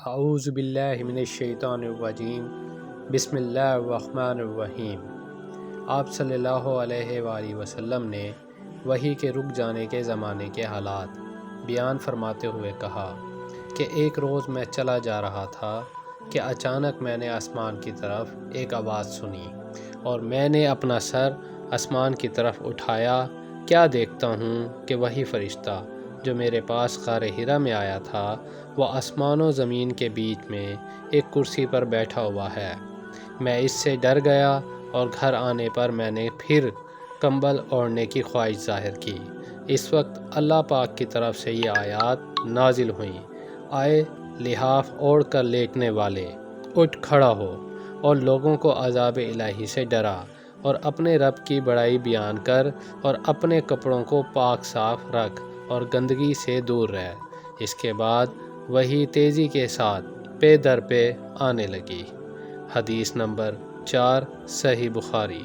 اعوذ باللہ من الشیطان الرجیم، بسم اللہ الرحمن الرحیم۔ آپ صلی اللہ علیہ وآلہ وسلم نے وحی کے رک جانے کے زمانے کے حالات بیان فرماتے ہوئے کہا کہ ایک روز میں چلا جا رہا تھا کہ اچانک میں نے آسمان کی طرف ایک آواز سنی اور میں نے اپنا سر آسمان کی طرف اٹھایا۔ کیا دیکھتا ہوں کہ وہی فرشتہ جو میرے پاس غار حرا میں آیا تھا وہ آسمان و زمین کے بیچ میں ایک کرسی پر بیٹھا ہوا ہے۔ میں اس سے ڈر گیا اور گھر آنے پر میں نے پھر کمبل اوڑھنے کی خواہش ظاہر کی۔ اس وقت اللہ پاک کی طرف سے یہ آیات نازل ہوئیں: آئے لحاف اوڑھ کر لیٹنے والے، اٹھ کھڑا ہو اور لوگوں کو عذاب الہی سے ڈرا، اور اپنے رب کی بڑائی بیان کر، اور اپنے کپڑوں کو پاک صاف رکھ اور گندگی سے دور رہ۔ اس کے بعد وہی تیزی کے ساتھ پے در پے آنے لگی۔ حدیث نمبر 4، صحیح بخاری۔